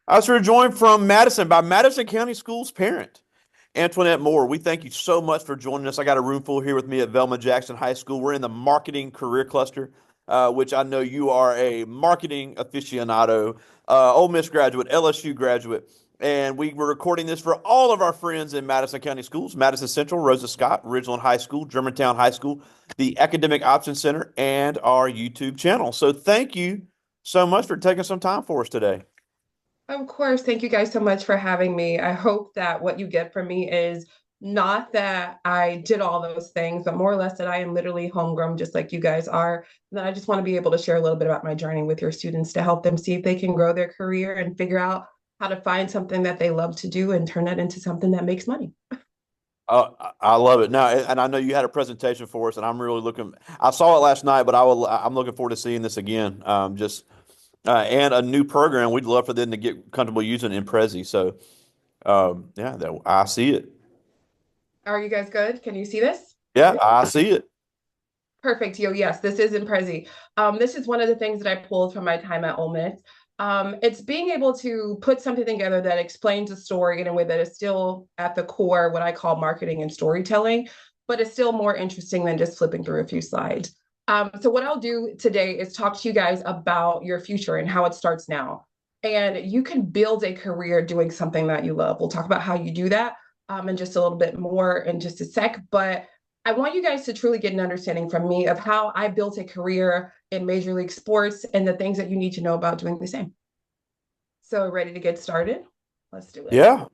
I was joined from Madison by Madison County Schools parent, Antoinette Moore. We thank you so much for joining us. I got a room full here with me at Velma Jackson High School. We're in the marketing career cluster, which I know you are a marketing aficionado, Ole Miss graduate, LSU graduate. And we were recording this for all of our friends in Madison County Schools, Madison Central, Rosa Scott, Ridgeland High School, Germantown High School, the Academic Options Center, and our YouTube channel. So thank you so much for taking some time for us today. Of course, thank you guys so much for having me. I hope that what you get from me is not that I did all those things, but more or less that I am literally homegrown, just like you guys are. And then I just want to be able to share a little bit about my journey with your students to help them see if they can grow their career and figure out how to find something that they love to do and turn that into something that makes money. I love it. Now, and I know you had a presentation for us, and I'm really looking. I saw it last night, but I'm looking forward to seeing this again. Just and a new program. We'd love for them to get comfortable using in Prezi. So, yeah, I see it. Are you guys good? Can you see this? Yeah, I see it. Perfect. Yes, this is Imprezi. This is one of the things that I pulled from my time at Ole Miss. It's being able to put something together that explains a story in a way that is still at the core what I call marketing and storytelling, but it's still more interesting than just flipping through a few slides. So what I'll do today is talk to you guys about your future and how it starts now. And you can build a career doing something that you love. We'll talk about how you do that in just a little bit more in just a sec. But I want you guys to truly get an understanding from me of how I built a career in Major League Sports and the things that you need to know about doing the same. So, ready to get started? Let's do it. Yeah.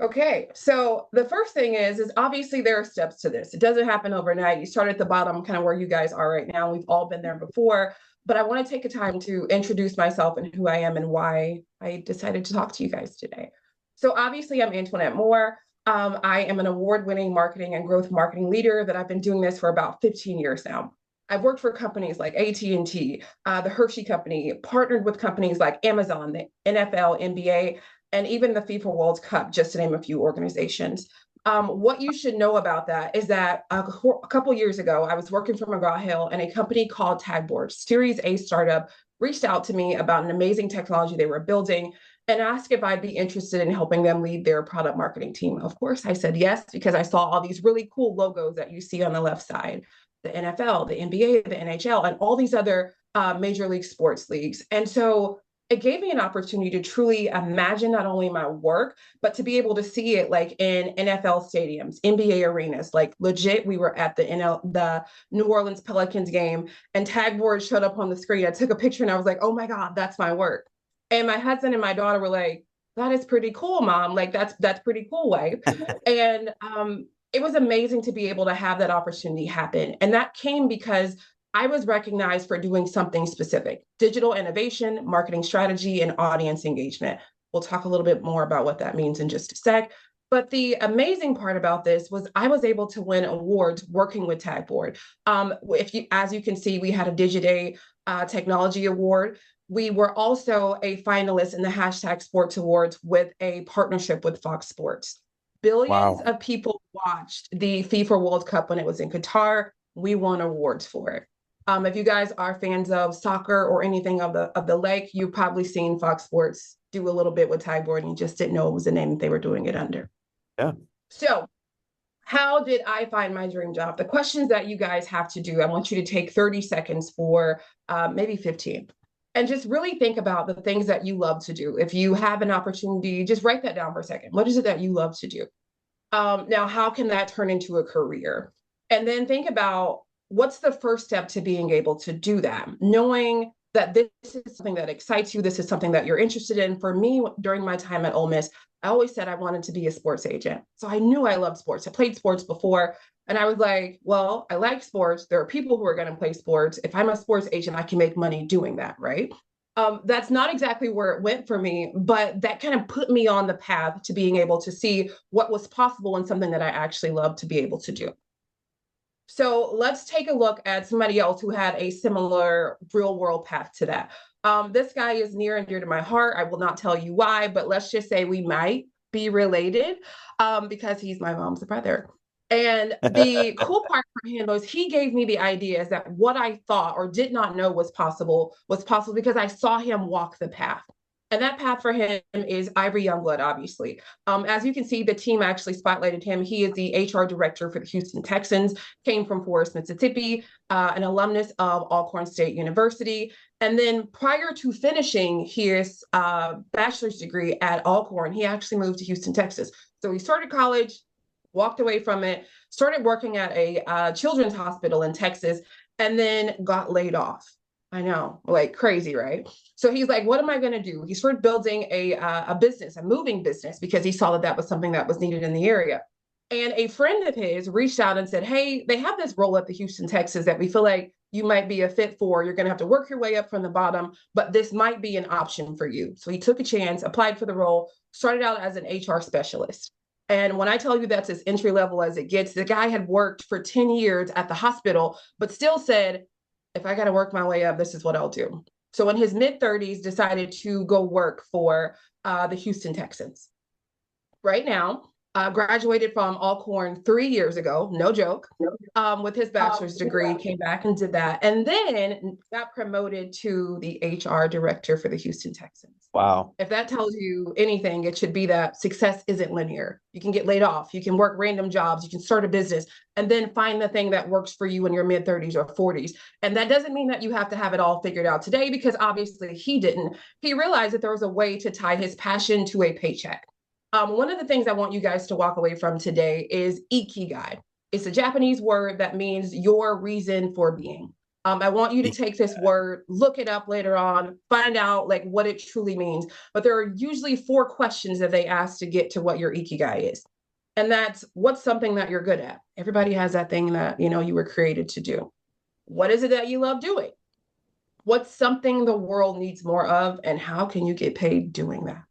Okay, so the first thing is obviously there are steps to this. It doesn't happen overnight. You start at the bottom, kind of where you guys are right now. We've all been there before, but I want to take a time to introduce myself and who I am and why I decided to talk to you guys today. So obviously, I'm Antoinette Moore. I am an award-winning marketing and growth marketing leader that I've been doing this for about 15 years now. I've worked for companies like AT&T, the Hershey Company, partnered with companies like Amazon, the NFL, NBA, and even the FIFA World Cup, just to name a few organizations. What you should know about that is that a couple years ago, I was working for McGraw-Hill, and a company called Tagboard, Series A startup, reached out to me about an amazing technology they were building and asked if I'd be interested in helping them lead their product marketing team. Of course, I said yes, because I saw all these really cool logos that you see on the left side, the NFL, the NBA, the NHL, and all these other major league sports leagues. And so it gave me an opportunity to truly imagine not only my work, but to be able to see it like in NFL stadiums, NBA arenas, like legit. We were at the New Orleans Pelicans game, and Tagboard showed up on the screen. I took a picture, and I was like, "Oh my God, that's my work." And my husband and my daughter were like, "That is pretty cool, Mom. Like that's pretty cool, wife." And it was amazing to be able to have that opportunity happen, and that came because I was recognized for doing something specific: digital innovation, marketing strategy, and audience engagement. We'll talk a little bit more about what that means in just a sec. But the amazing part about this was I was able to win awards working with Tagboard. If you, as you can see, we had a Digiday Technology Award. We were also a finalist in the hashtag Sports Awards with a partnership with Fox Sports. Billions Wow. of people watched the FIFA World Cup when it was in Qatar. We won awards for it. If you guys are fans of soccer or anything of the like, you've probably seen Fox Sports do a little bit with Tagboard, and you just didn't know it was the name that they were doing it under. Yeah. So, how did I find my dream job? The questions that you guys have to do, I want you to take 30 seconds for maybe 15, and just really think about the things that you love to do. If you have an opportunity, just write that down for a second. What is it that you love to do? Now, how can that turn into a career? And then think about what's the first step to being able to do that, knowing that this is something that excites you. This is something that you're interested in. For me, during my time at Ole Miss, I always said I wanted to be a sports agent. So I knew I loved sports. I played sports before. And I was like, well, I like sports. There are people who are going to play sports. If I'm a sports agent, I can make money doing that, right? That's not exactly where it went for me, but that kind of put me on the path to being able to see what was possible and something that I actually love to be able to do. So let's take a look at somebody else who had a similar real world path to that. This guy is near and dear to my heart. I will not tell you why, but let's just say we might be related because he's my mom's brother. And the cool part for him was he gave me the idea is that what I thought or did not know was possible because I saw him walk the path. And that path for him is Ivory Youngblood, obviously. As you can see, the team actually spotlighted him. He is the HR director for the Houston Texans, came from Forest, Mississippi, an alumnus of Alcorn State University. And then prior to finishing his bachelor's degree at Alcorn, he actually moved to Houston, Texas. So he started college, walked away from it, started working at a children's hospital in Texas, and then got laid off. I know, like crazy, right? So he's like, what am I going to do? He started building a business, a moving business, because he saw that that was something that was needed in the area. And a friend of his reached out and said, hey, they have this role at the Houston, Texas that we feel like you might be a fit for. You're going to have to work your way up from the bottom, but this might be an option for you. So he took a chance, applied for the role, started out as an HR specialist. And when I tell you that's as entry level as it gets, the guy had worked for 10 years at the hospital, but still said, if I got to work my way up, this is what I'll do. So in his mid-30s, decided to go work for the Houston Texans. Right now, graduated from Alcorn 3 years ago, no joke, with his bachelor's degree, came back and did that, and then got promoted to the HR director for the Houston Texans. Wow. If that tells you anything, it should be that success isn't linear. You can get laid off, you can work random jobs, you can start a business, and then find the thing that works for you in your mid-30s or 40s. And that doesn't mean that you have to have it all figured out today, because obviously he didn't. He realized that there was a way to tie his passion to a paycheck. One of the things I want you guys to walk away from today is ikigai. It's a Japanese word that means your reason for being. I want you to take this word, look it up later on, find out like what it truly means. But there are usually 4 questions that they ask to get to what your ikigai is. And that's, what's something that you're good at? Everybody has that thing that, you were created to do. What is it that you love doing? What's something the world needs more of? And how can you get paid doing that?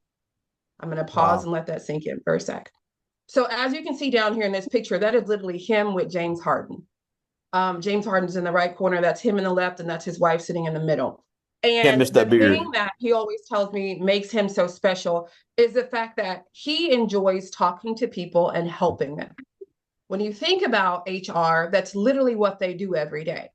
I'm going to pause and let that sink in for a sec. So as you can see down here in this picture, that is literally him with James Harden. James Harden's in the right corner. That's him in the left, and that's his wife sitting in the middle. And the thing that he always tells me makes him so special is the fact that he enjoys talking to people and helping them. When you think about HR, that's literally what they do every day.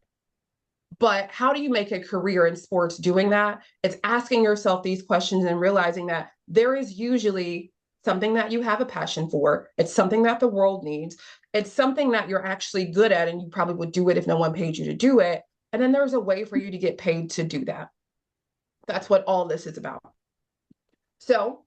But how do you make a career in sports doing that? It's asking yourself these questions and realizing that there is usually something that you have a passion for. It's something that the world needs. It's something that you're actually good at, and you probably would do it if no one paid you to do it. And then there's a way for you to get paid to do that. That's what all this is about. So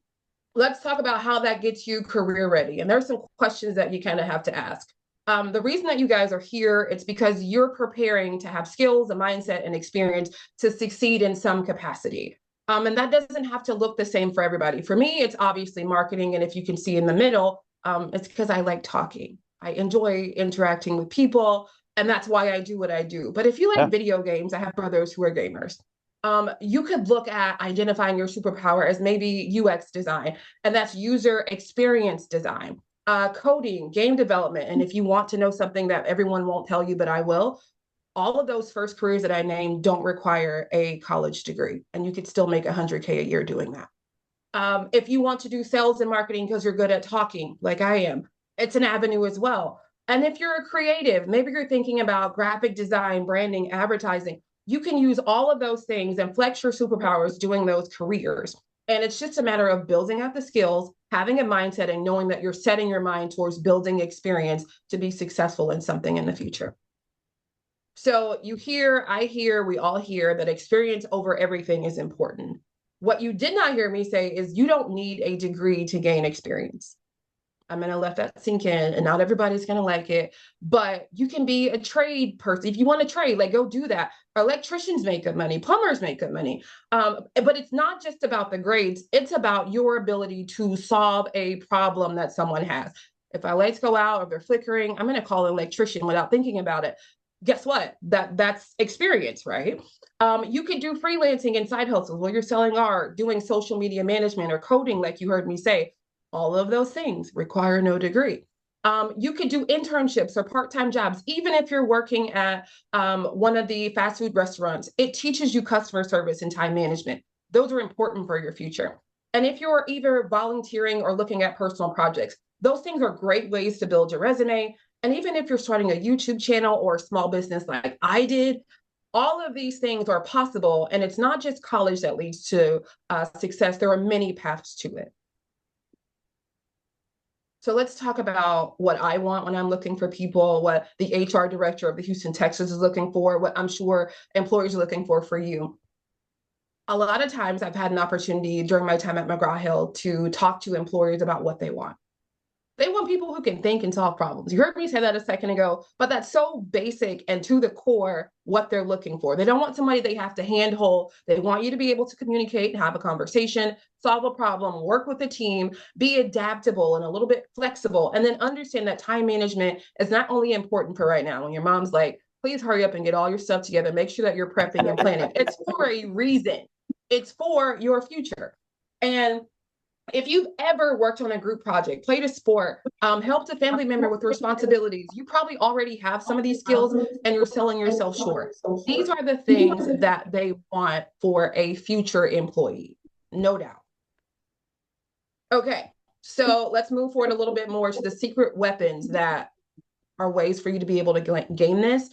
let's talk about how that gets you career ready. And there's some questions that you kind of have to ask. The reason that you guys are here, it's because you're preparing to have skills, a mindset, and experience to succeed in some capacity. And that doesn't have to look the same for everybody. For me, it's obviously marketing. And if you can see in the middle, it's because I like talking. I enjoy interacting with people. And that's why I do what I do. But if you like video games, I have brothers who are gamers. You could look at identifying your superpower as maybe UX design, and that's user experience design. Coding, game development. And if you want to know something that everyone won't tell you, but I will, all of those first careers that I named don't require a college degree, and you could still make $100K a year doing that. If you want to do sales and marketing because you're good at talking, like I am, it's an avenue as well. And if you're a creative, maybe you're thinking about graphic design, branding, advertising, you can use all of those things and flex your superpowers doing those careers. And it's just a matter of building out the skills, having a mindset, and knowing that you're setting your mind towards building experience to be successful in something in the future. So you hear, I hear, we all hear that experience over everything is important. What you did not hear me say is you don't need a degree to gain experience. I'm going to let that sink in, and not everybody's going to like it, but you can be a trade person. If you want to trade, like, go do that. Electricians make good money. Plumbers make good money. But it's not just about the grades. It's about your ability to solve a problem that someone has. If our lights go out or they're flickering, I'm going to call an electrician without thinking about it. Guess what? That's experience, right? You could do freelancing and side hustles where you're selling art, doing social media management, or coding, like you heard me say. All of those things require no degree. You could do internships or part-time jobs, even if you're working at one of the fast food restaurants. It teaches you customer service and time management. Those are important for your future. And if you're either volunteering or looking at personal projects, those things are great ways to build your resume. And even if you're starting a YouTube channel or a small business like I did, all of these things are possible. And it's not just college that leads to success. There are many paths to it. So let's talk about what I want when I'm looking for people, what the HR director of the Houston Texas is looking for, what I'm sure employers are looking for you. A lot of times I've had an opportunity during my time at McGraw-Hill to talk to employers about what they want. They want people who can think and solve problems. You heard me say that a second ago, but that's so basic and to the core what they're looking for. They don't want somebody they have to handhold. They want you to be able to communicate, have a conversation, solve a problem, work with the team, be adaptable and a little bit flexible, and then understand that time management is not only important for right now when your mom's like, please hurry up and get all your stuff together, make sure that you're prepping and planning. It's for a reason. It's for your future. And if you've ever worked on a group project, played a sport, helped a family member with responsibilities, you probably already have some of these skills and you're selling yourself short. These are the things that they want for a future employee, no doubt. Okay, so let's move forward a little bit more to the secret weapons that are ways for you to be able to gain this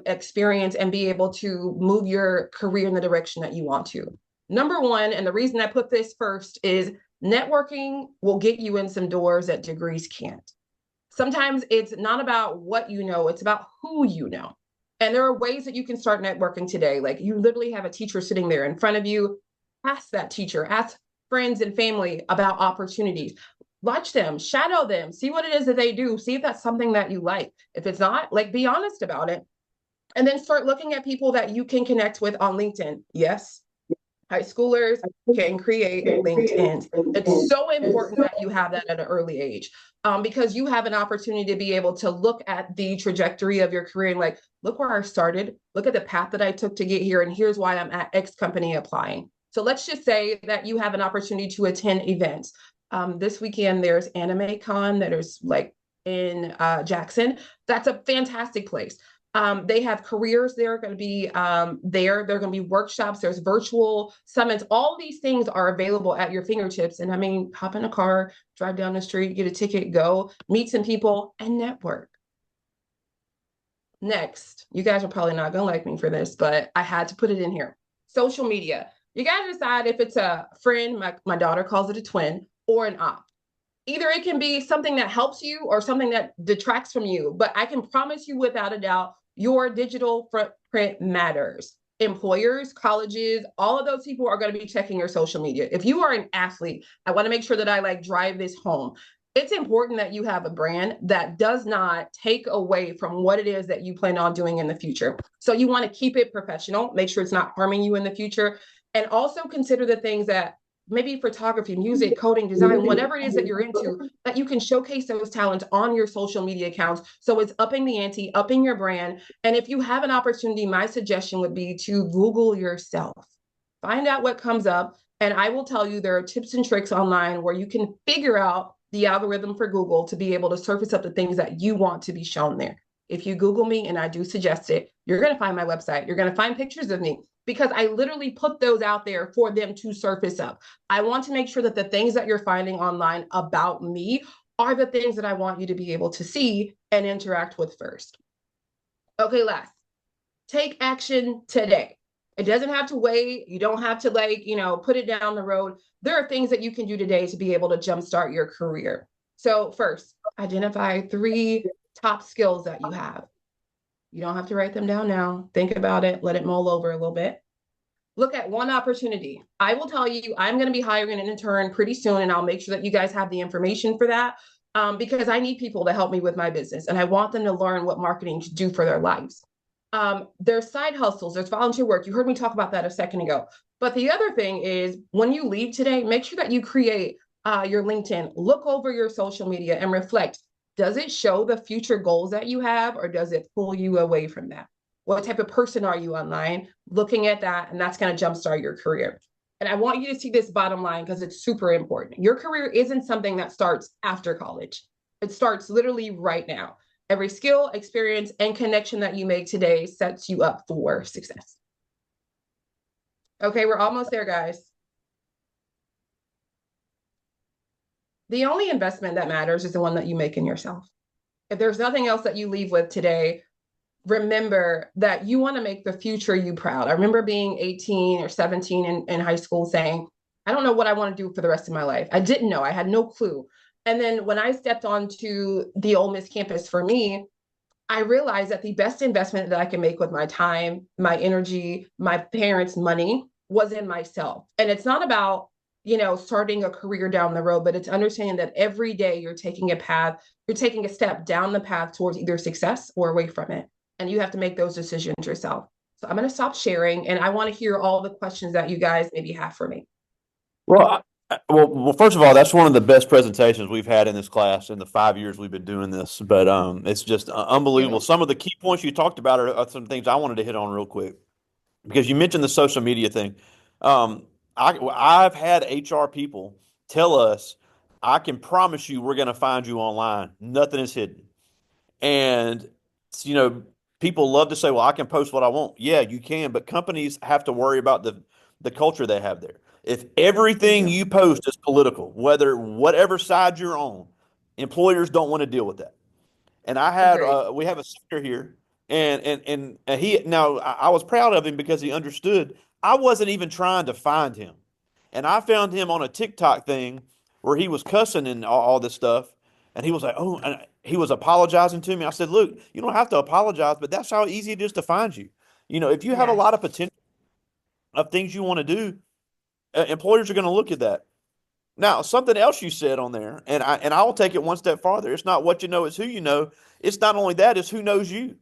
experience and be able to move your career in the direction that you want to. Number one, and the reason I put this first is networking will get you in some doors that degrees can't. Sometimes it's not about what you know, it's about who you know. And there are ways that you can start networking today. Like you literally have a teacher sitting there in front of you. Ask that teacher, ask friends and family about opportunities. Watch them, shadow them, see what it is that they do, see if that's something that you like. If it's not, like be honest about it. And then start looking at people that you can connect with on LinkedIn. Yes, high schoolers can create LinkedIn. It's so important that you have that at an early age because you have an opportunity to be able to look at the trajectory of your career and like, look where I started, look at the path that I took to get here, and here's why I'm at X company applying. So let's just say that you have an opportunity to attend events. This weekend, there's Anime Con that is like in Jackson. That's a fantastic place. They have careers. They're going to be there. There are going to be workshops. There's virtual summits. All these things are available at your fingertips. And I mean, hop in a car, drive down the street, get a ticket, go meet some people and network. Next, you guys are probably not going to like me for this, but I had to put it in here. Social media. You got to decide if it's a friend, my daughter calls it a twin, or an op. Either it can be something that helps you or something that detracts from you. But I can promise you without a doubt, your digital footprint matters. Employers, colleges, all of those people are going to be checking your social media. If you are an athlete, I want to make sure that I like drive this home. It's important that you have a brand that does not take away from what it is that you plan on doing in the future. So you want to keep it professional, make sure it's not harming you in the future, and also consider the things that maybe photography, music, coding, design, whatever it is that you're into, that you can showcase those talents on your social media accounts. So it's upping the ante, upping your brand. And if you have an opportunity, my suggestion would be to Google yourself. Find out what comes up. And I will tell you there are tips and tricks online where you can figure out the algorithm for Google to be able to surface up the things that you want to be shown there. If you Google me, and I do suggest it, you're going to find my website. You're going to find pictures of me because I literally put those out there for them to surface up. I want to make sure that the things that you're finding online about me are the things that I want you to be able to see and interact with first. Okay, last, take action today. It doesn't have to wait. You don't have to put it down the road. There are things that you can do today to be able to jumpstart your career. So first, identify 3 top skills that you have. You don't have to write them down now. Think about it. Let it mull over a little bit. Look at one opportunity. I will tell you, I'm going to be hiring an intern pretty soon, and I'll make sure that you guys have the information for that because I need people to help me with my business, and I want them to learn what marketing should do for their lives. There's side hustles, there's volunteer work. You heard me talk about that a second ago. But the other thing is when you leave today, make sure that you create your LinkedIn, look over your social media and reflect. Does it show the future goals that you have, or does it pull you away from that? What type of person are you online? Looking at that, and that's going to jumpstart your career. And I want you to see this bottom line because it's super important. Your career isn't something that starts after college. It starts literally right now. Every skill, experience, and connection that you make today sets you up for success. Okay, we're almost there, guys. The only investment that matters is the one that you make in yourself. if there's nothing else that you leave with today, remember that you want to make the future you proud. I remember being 18 or 17 in high school saying, I don't know what I want to do for the rest of my life. I didn't know, I had no clue. And then when I stepped onto the Ole Miss campus for me, I realized that the best investment that I can make with my time, my energy, my parents' money was in myself. And it's not about, starting a career down the road, but it's understanding that every day you're taking a path, you're taking a step down the path towards either success or away from it. And you have to make those decisions yourself. So I'm going to stop sharing and I want to hear all the questions that you guys maybe have for me. Well, first of all, that's one of the best presentations we've had in this class in the 5 years we've been doing this. But it's just unbelievable. You. Some of the key points you talked about are some things I wanted to hit on real quick because you mentioned the social media thing. Um, I've had HR people tell us, "I can promise you, we're going to find you online. Nothing is hidden." And, you know, people love to say, well, I can post what I want. Yeah, you can, but companies have to worry about the culture they have there. If They everything do. you post is political, whether whatever side you're on, employers don't want to deal with that. And Agreed. we have a singer here, and he now I was proud of him because he understood I wasn't even trying to find him, and I found him on a TikTok thing where he was cussing and all this stuff, and he was like, oh, and he was apologizing to me. I said, look, you don't have to apologize, but that's how easy it is to find you. You know, if you have a lot Yes. of potential of things you want to do, employers are going to look at that. Now, something else you said on there, and I will take it one step farther. It's not what you know, it's who you know. It's not only that, it's who knows you.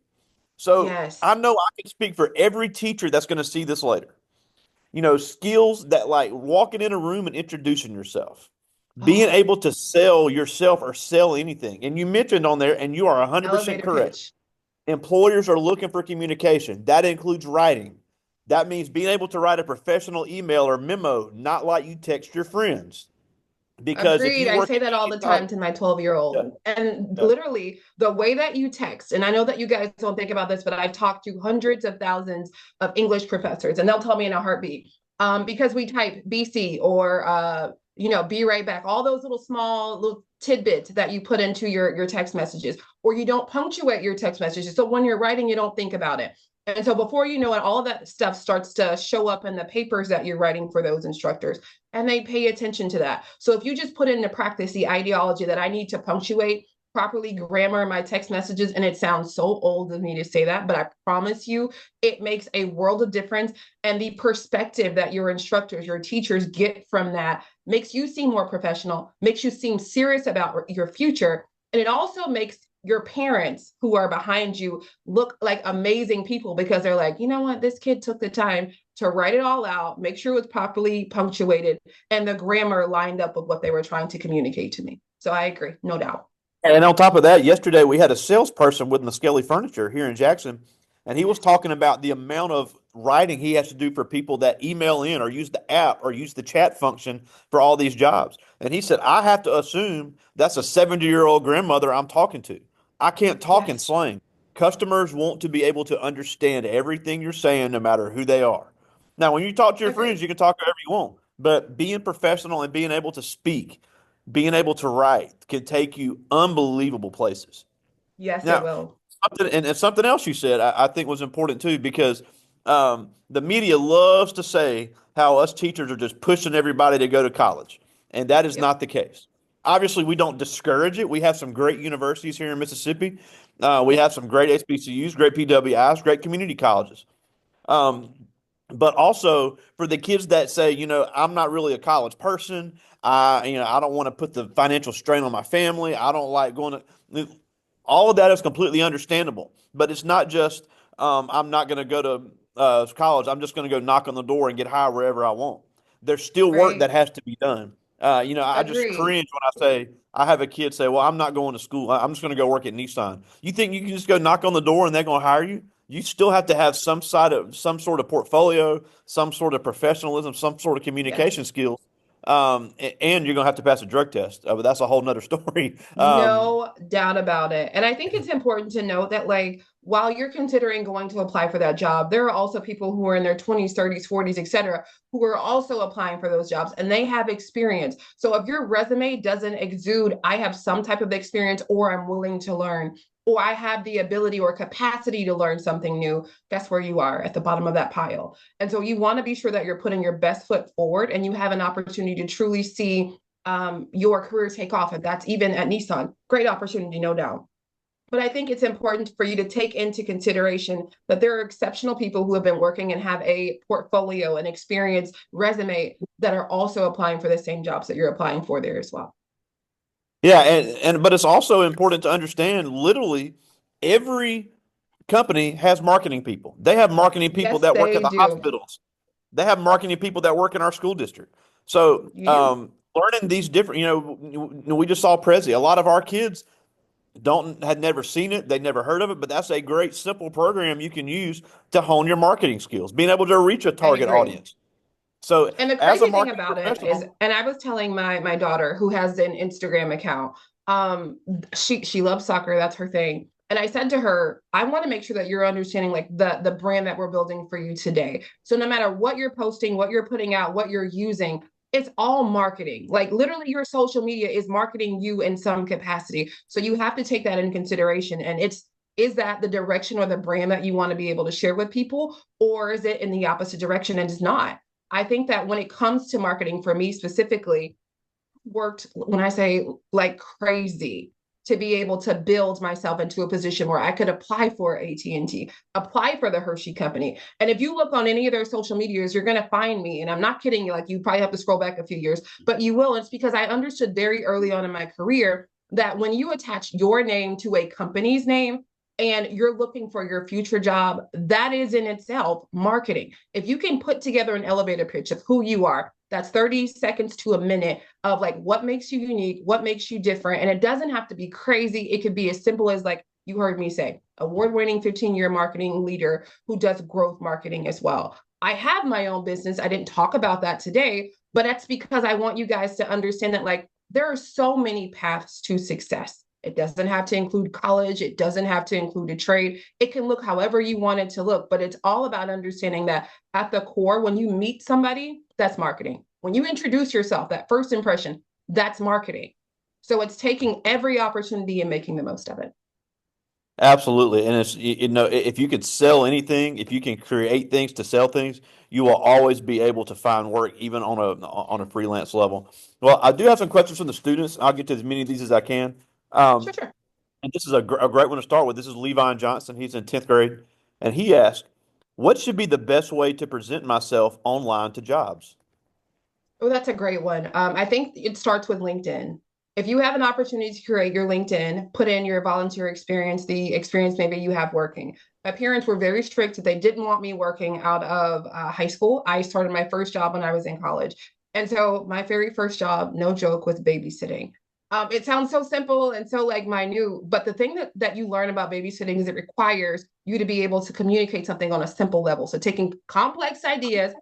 So I Yes. know I can speak for every teacher that's going to see this later. You know, skills that like walking in a room and introducing yourself, being Oh, able to sell yourself or sell anything. And you mentioned on there, and you are 100% elevator correct. pitch. Employers are looking for communication. That includes writing. That means being able to write a professional email or memo, not like you text your friends. Because if Agreed. you I work say in that all any the time type, to my 12-year-old. yeah, And yeah. literally, the way that you text, and I know that you guys don't think about this, but I've talked to hundreds of thousands of English professors, and they'll tell me in a heartbeat, because we type BC or, be right back, all those little small little tidbits that you put into your text messages, or you don't punctuate your text messages. So when you're writing, you don't think about it. And so before you know it, all of that stuff starts to show up in the papers that you're writing for those instructors, and they pay attention to that. So if you just put into practice the ideology that I need to punctuate properly grammar in my text messages, and it sounds so old of me to say that, but I promise you it makes a world of difference. And the perspective that your instructors, your teachers get from that makes you seem more professional, makes you seem serious about your future. And it also makes your parents who are behind you look like amazing people because they're like, you know what, this kid took the time to write it all out, make sure it was properly punctuated, and the grammar lined up with what they were trying to communicate to me. So I agree, no doubt. And on top of that, yesterday we had a salesperson with Muskelly Furniture here in Jackson, and he was talking about the amount of writing he has to do for people that email in or use the app or use the chat function for all these jobs. And he said, I have to assume that's a 70-year-old grandmother I'm talking to. I can't talk in Yes, slang. Customers want to be able to understand everything you're saying, no matter who they are. Now, when you talk to your friends, agreed. you can talk however you want, but being professional and being able to speak, being able to write can take you unbelievable places. Yes, it Now, will. and something else you said I think was important too, because the media loves to say how us teachers are just pushing everybody to go to college, and that is Yep. not the case. Obviously, we don't discourage it. We have some great universities here in Mississippi. We have some great HBCUs, great PWIs, great community colleges. Um, but also for the kids that say, I'm not really a college person. I don't want to put the financial strain on my family. I don't like going to. All of that is completely understandable. But it's not just I'm not going to go to college. I'm just going to go knock on the door and get hired wherever I want. There's still work that Right. has to be done. I just Agreed. cringe when I say I have a kid say, "Well, I'm not going to school. I'm just going to go work at Nissan." You think you can just go knock on the door and they're going to hire you? You still have to have some sort of portfolio, some sort of professionalism, some sort of communication Yes. skills. and you're gonna have to pass a drug test. But that's a whole nother story. No doubt about it. And I think it's important to note that, like, while you're considering going to apply for that job, there are also people who are in their 20s, 30s, 40s, etc., who are also applying for those jobs and they have experience. So if your resume doesn't exude, I have some type of experience, or I'm willing to learn, or I have the ability or capacity to learn something new, guess where you are at the bottom of that pile. And so you want to be sure that you're putting your best foot forward and you have an opportunity to truly see your career take off. And that's even at Nissan. Great opportunity, no doubt. But I think it's important for you to take into consideration that there are exceptional people who have been working and have a portfolio, an experience, resume that are also applying for the same jobs that you're applying for there as well. Yeah, and but it's also important to understand literally every company has marketing people. They have marketing people Yes, that work at they the do. hospitals. They have marketing people that work in our school district. So, You do. learning these different, we just saw Prezi. A lot of our kids don't had never seen it, they'd never heard of it, but that's a great simple program you can use to hone your marketing skills, being able to reach a I target agree. audience. So, And the as a crazy thing marketing about it is, professional, and I was telling my daughter who has an Instagram account, um, she loves soccer, that's her thing. And I said to her, I want to make sure that you're understanding like the brand that we're building for you today. So no matter what you're posting, what you're putting out, what you're using, it's all marketing. Like literally your social media is marketing you in some capacity. So you have to take that in consideration. And it's, is that the direction or the brand that you want to be able to share with people, or is it in the opposite direction and it's not? I think that when it comes to marketing, for me specifically, worked when I say like crazy to be able to build myself into a position where I could apply for AT&T, apply for the Hershey company. And if you look on any of their social medias, you're going to find me. And I'm not kidding you, like you probably have to scroll back a few years, but you will. It's because I understood very early on in my career that when you attach your name to a company's name, and you're looking for your future job, that is in itself marketing. If you can put together an elevator pitch of who you are, that's 30 seconds to a minute of like what makes you unique, what makes you different. And it doesn't have to be crazy. It could be as simple as like you heard me say, award-winning 15-year marketing leader who does growth marketing as well. I have my own business. I didn't talk about that today, but that's because I want you guys to understand that like there are so many paths to success. It doesn't have to include college. It doesn't have to include a trade. It can look however you want it to look, but it's all about understanding that at the core, when you meet somebody, that's marketing. When you introduce yourself, that first impression, that's marketing. So it's taking every opportunity and making the most of it. absolutely. And if you could sell anything, if you can create things to sell things, you will always be able to find work, even on a freelance level. Well, I do have some questions from the students. I'll get to as many of these as I can. Sure, Um, sure. And this is a great one to start with. This is Levon Johnson. He's in 10th grade. And he asked, what should be the best way to present myself online to jobs? Oh, that's a great one. I think it starts with LinkedIn. If you have an opportunity to create your LinkedIn, put in your volunteer experience, the experience maybe you have working. My parents were very strict. They didn't want me working out of high school. I started my first job when I was in college. And so my very first job, no joke, was babysitting. It sounds so simple and so like minute, but the thing that you learn about babysitting is it requires you to be able to communicate something on a simple level. So taking complex ideas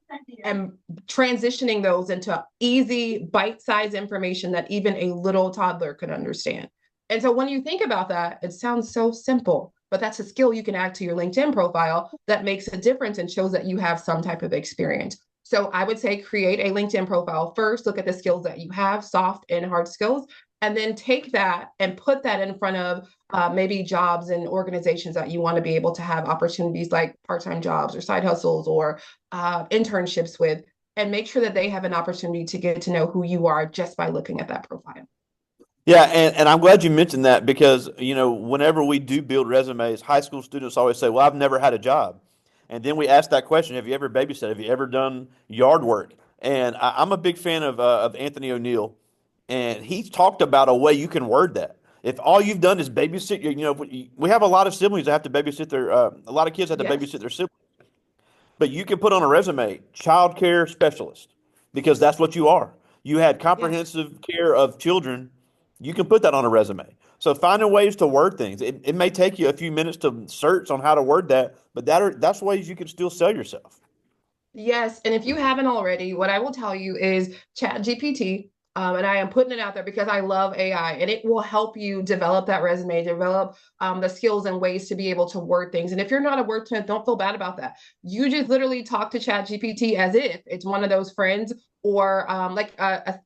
and transitioning those into easy bite-sized information that even a little toddler could understand. And so when you think about that, it sounds so simple, but that's a skill you can add to your LinkedIn profile that makes a difference and shows that you have some type of experience. So I would say create a LinkedIn profile first, look at the skills that you have, soft and hard skills, and then take that and put that in front of maybe jobs and organizations that you want to be able to have opportunities like part-time jobs or side hustles or internships with, and make sure that they have an opportunity to get to know who you are just by looking at that profile. Yeah, and I'm glad you mentioned that because, whenever we do build resumes, high school students always say, well, I've never had a job. And then we ask that question, have you ever babysat? Have you ever done yard work? And I'm a big fan of Anthony O'Neill, and he's talked about a way you can word that. If all you've done is babysit, we have a lot of siblings that have to babysit a lot of kids have to Yes. babysit their siblings. But you can put on a resume, child care specialist, because that's what you are. You had Yes. comprehensive care of children. You can put that on a resume. So finding ways to word things. It may take you a few minutes to search on how to word that, but that's ways you can still sell yourself. Yes, and if you haven't already, what I will tell you is Chat GPT, and I am putting it out there because I love AI, and it will help you develop that resume, develop the skills and ways to be able to word things. And if you're not a wordsmith, don't feel bad about that. You just literally talk to Chat GPT as if it's one of those friends or like an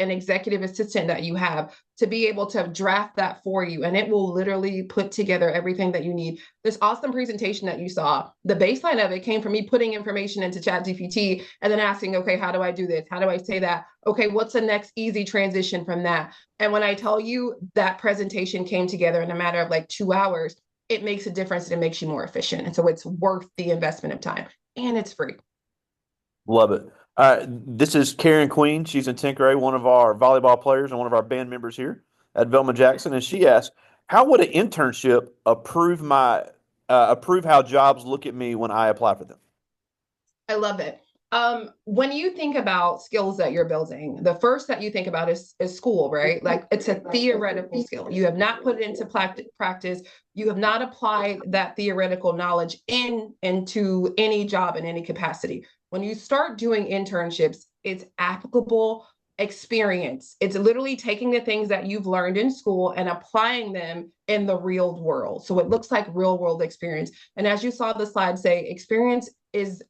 executive assistant that you have to be able to draft that for you, and it will literally put together everything that you need. This awesome presentation that you saw, the baseline of it came from me putting information into ChatGPT and then asking, okay, how do I do this? How do I say that? Okay, what's the next easy transition from that? And when I tell you that presentation came together in a matter of like 2 hours, it makes a difference and it makes you more efficient. And so it's worth the investment of time and it's free. Love it. This is Karen Queen. She's in 10th grade, one of our volleyball players and one of our band members here at Velma Jackson. And she asked, "How would an internship approve how jobs look at me when I apply for them?" I love it. When you think about skills that you're building, the first that you think about is school, right? Like it's a theoretical skill. You have not put it into practice. You have not applied that theoretical knowledge into any job in any capacity. When you start doing internships, it's applicable experience. It's literally taking the things that you've learned in school and applying them in the real world. So it looks like real world experience. And as you saw the slide say, experience is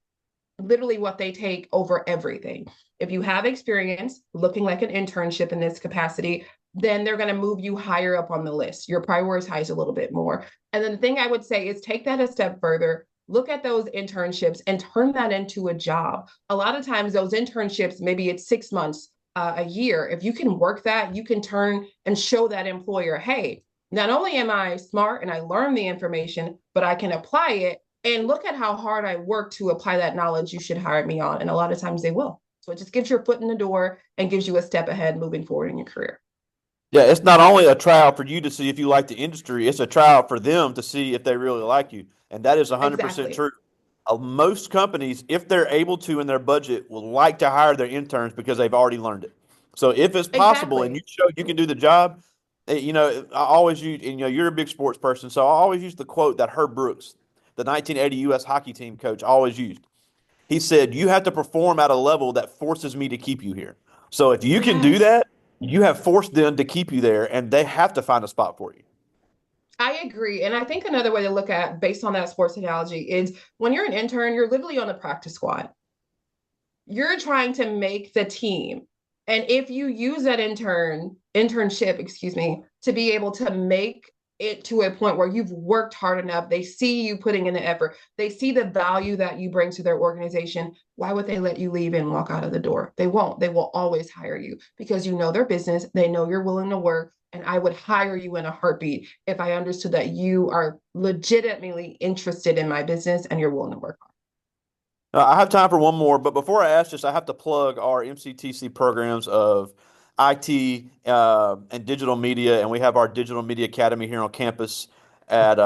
literally what they take over everything. If you have experience looking like an internship in this capacity, then they're going to move you higher up on the list. You're prioritized a little bit more. And then the thing I would say is take that a step further. Look at those internships and turn that into a job. A lot of times, those internships, maybe it's 6 months, a year. If you can work that, you can turn and show that employer, hey, not only am I smart and I learn the information, but I can apply it and look at how hard I work to apply that knowledge. You should hire me on. And a lot of times they will. So it just gives your foot in the door and gives you a step ahead moving forward in your career. Yeah, it's not only a trial for you to see if you like the industry, it's a trial for them to see if they really like you. And that is 100% Exactly. true. Most companies, if they're able to in their budget, will like to hire their interns because they've already learned it. So if it's possible and you Exactly. show you can do the job, I always use, and, you're a big sports person, so I always use the quote that Herb Brooks, the 1980 U.S. hockey team coach, always used. He said, "You have to perform at a level that forces me to keep you here." So if you can do Yes. that, you have forced them to keep you there, and they have to find a spot for you. I agree. And I think another way to look at based on that sports analogy is when you're an intern, you're literally on the practice squad. You're trying to make the team. And if you use that internship, excuse me, to be able to make it to a point where you've worked hard enough, they see you putting in the effort, they see the value that you bring to their organization. Why would they let you leave and walk out of the door? They won't. They will always hire you because you know their business, they know you're willing to work. And I would hire you in a heartbeat if I understood that you are legitimately interested in my business and you're willing to work hard. I have time for one more, but before I ask this, I have to plug our MCTC programs of IT and digital media, and we have our Digital Media Academy here on campus at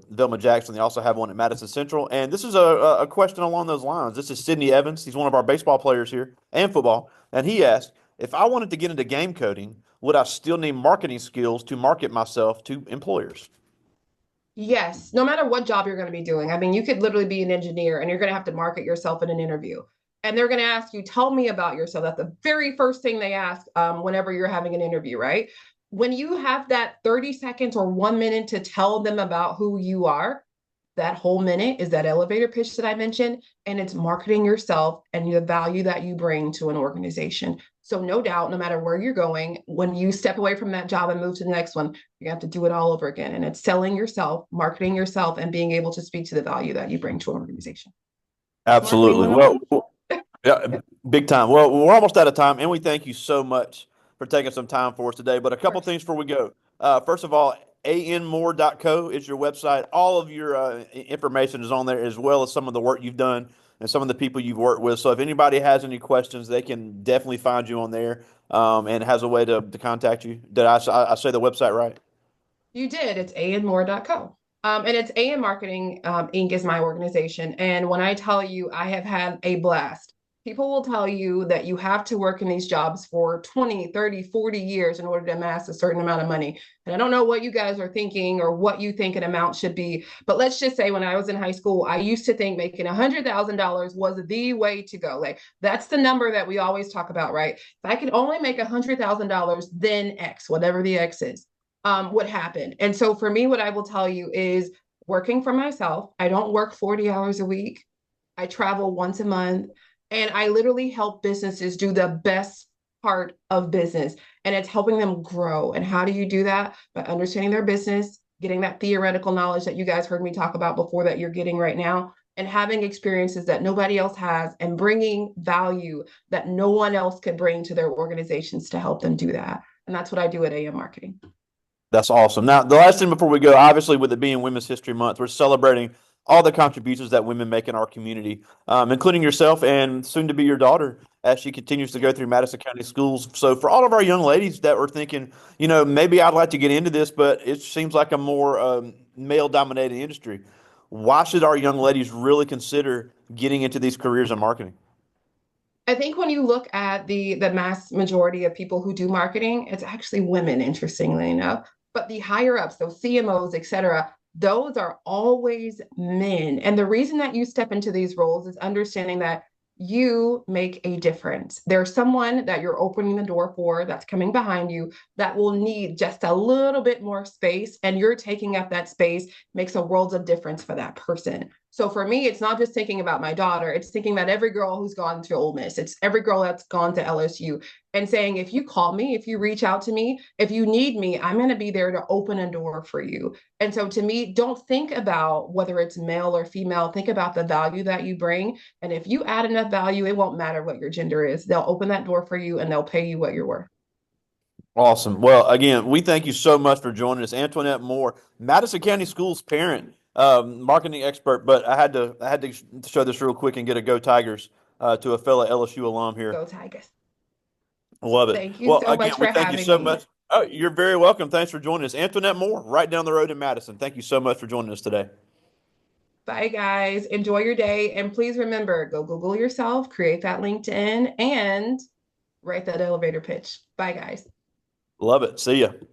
Velma Jackson. They also have one at Madison Central, and this is a question along those lines. This is Sydney Evans. He's one of our baseball players here and football, and he asked, "If I wanted to get into game coding, would I still need marketing skills to market myself to employers?" Yes, no matter what job you're going to be doing. I mean, you could literally be an engineer and you're going to have to market yourself in an interview. And they're going to ask you, tell me about yourself. That's the very first thing they ask whenever you're having an interview, right? When you have that 30 seconds or 1 minute to tell them about who you are, that whole minute is that elevator pitch that I mentioned, and it's marketing yourself and the value that you bring to an organization. So, no doubt, no matter where you're going, when you step away from that job and move to the next one, you have to do it all over again. And it's selling yourself, marketing yourself, and being able to speak to the value that you bring to an organization. Marketing Absolutely. 101. Yeah, big time. Well, we're almost out of time, and we thank you so much for taking some time for us today. But a Of couple course. things before we go. First of all, anmore.co is your website. All of your information is on there, as well as some of the work you've done and some of the people you've worked with. So if anybody has any questions, they can definitely find you on there and has a way to contact you. Did I say the website right? You did. It's andmore.co. And it's AM Marketing Inc. is my organization. And when I tell you, I have had a blast. People will tell you that you have to work in these jobs for 20, 30, 40 years in order to amass a certain amount of money. And I don't know what you guys are thinking or what you think an amount should be, but let's just say when I was in high school, I used to think making $100,000 was the way to go. Like that's the number that we always talk about, right? If I could only make $100,000, then X, whatever the X is, would happen. And so for me, what I will tell you is working for myself. I don't work 40 hours a week. I travel once a month. And I literally help businesses do the best part of business, and it's helping them grow. And how do you do that? By understanding their business, getting that theoretical knowledge that you guys heard me talk about before that you're getting right now, and having experiences that nobody else has, and bringing value that no one else could bring to their organizations to help them do that. And that's what I do at AM Marketing. That's awesome. Now, the last thing before we go, obviously, with it being Women's History Month, we're celebrating all the contributions that women make in our community, including yourself and soon to be your daughter as she continues to go through Madison County schools. So, for all of our young ladies that were thinking, maybe I'd like to get into this, but it seems like a more male dominated industry, why should our young ladies really consider getting into these careers in marketing? I think when you look at the mass majority of people who do marketing, it's actually women, interestingly enough. But the higher ups, those CMOs, et cetera, those are always men. And the reason that you step into these roles is understanding that you make a difference. There's someone that you're opening the door for that's coming behind you that will need just a little bit more space, and you're taking up that space makes a world of difference for that person. So for me, it's not just thinking about my daughter, it's thinking about every girl who's gone to Ole Miss. It's every girl that's gone to LSU, and saying, if you call me, if you reach out to me, if you need me, I'm going to be there to open a door for you. And so to me, don't think about whether it's male or female, think about the value that you bring. And if you add enough value, it won't matter what your gender is. They'll open that door for you and they'll pay you what you're worth. Awesome. Well, again, we thank you so much for joining us, Antoinette Moore, Madison County Schools parent, marketing expert. But I had to show this real quick and get a Go Tigers to a fellow LSU alum here. Go Tigers. I love it. Thank you Well, so again, much we for thank you having so me. much. Oh, you're very welcome. Thanks for joining us, Antoinette Moore, right down the road in Madison. Thank you so much for joining us today. Bye, guys. Enjoy your day. And please remember, go Google yourself, create that LinkedIn, and write that elevator pitch. Bye, guys. Love it. See ya.